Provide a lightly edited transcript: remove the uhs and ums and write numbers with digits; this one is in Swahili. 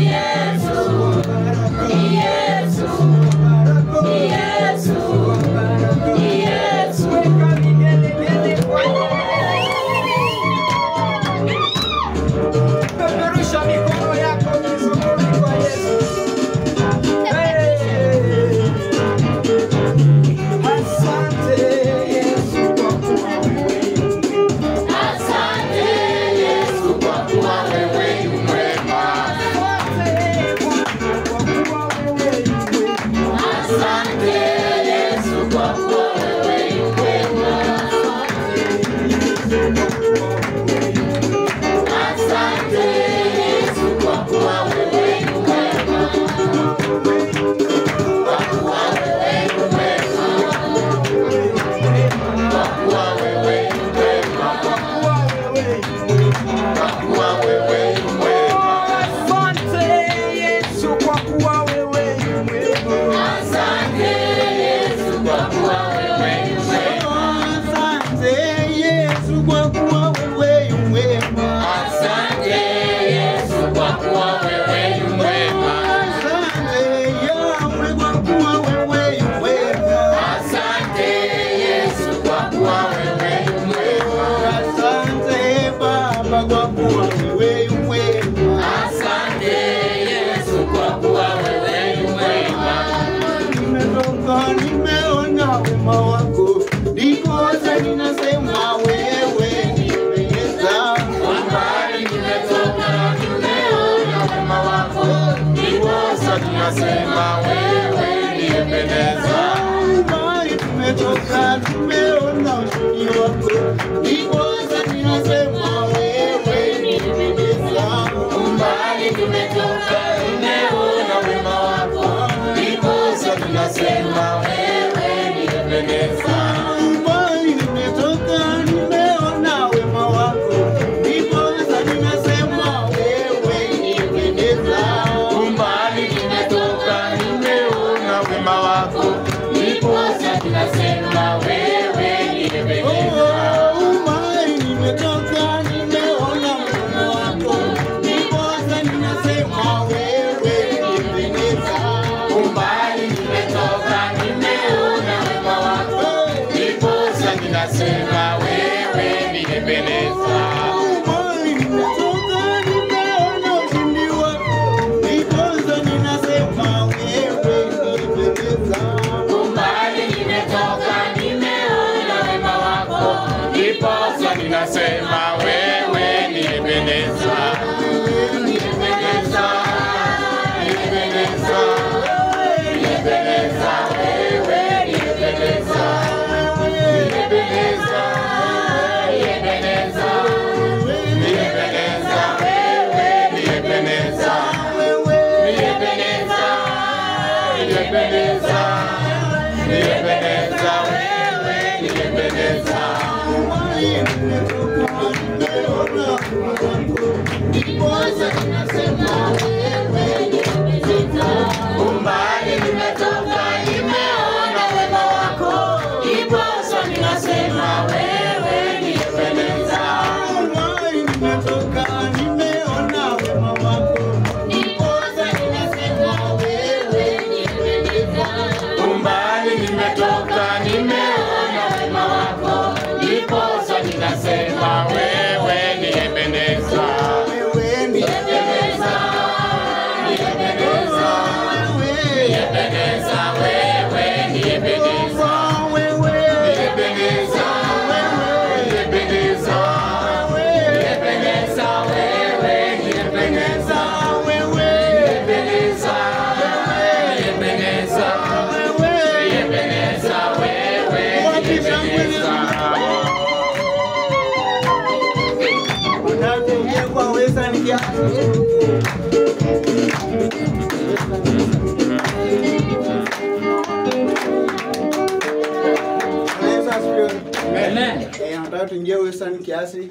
Yes. wema wako, ndiposa ninasema wewe nipendeza. Mbali nimetoka, nimeona wema wako, ndiposa ninasema wewe nipendeza. Mbali tumetoka, tumeona ushindi wako, ndiposa ninasema wewe nipendeza. Mbali tumetoka, tumeona wema wako, ndiposa ninasema wewe nipendeza. Mbali nimetoka, nimeona wema wako, ndiposa ninasema wewe nipendeza. Mbali nimetoka, nimeona wema wako, ndiposa ninasema wewe nipendeza. Mbali nimetoka, nimeona wema wako, ndiposa ninasema wewe nipendeza. Mbali nimetoka, nimeona wema wako, ndiposa ninasema wewe nipendeza. Mbali nimetoka, nimeona ushindi wako, ndiposa ninasema wewe nipendeza. Mbali nimetoka, nimeona wema wako, ndiposa ninasema wewe nipendeza. Nipendeza, nipendeza, nipendeza wewe, nipendeza, nipendeza, nipendeza, nipendeza wewe, nipendeza, nipendeza, nipendeza, nipendeza wewe, nipendeza. Mbali nimetoka, nimeona wema wako, ndiposa ninasema wewe nipendeza. Mbali nimetoka, nimeona wema wako, ndiposa ninasema wewe nipendeza. Mbali nimetoka, nimeona wema wako, ndiposa ninasema wewe nipendeza. Wewe Nipendeza, nipendeza, nipendeza wewe, nipendeza, nipendeza, nipendeza, nipendeza wewe, nipendeza, nipendeza, nipendeza, nipendeza wewe, nipendeza. unatumia kwa wesa nikiasi. Amen. Nataka tuingie wesa kiasi.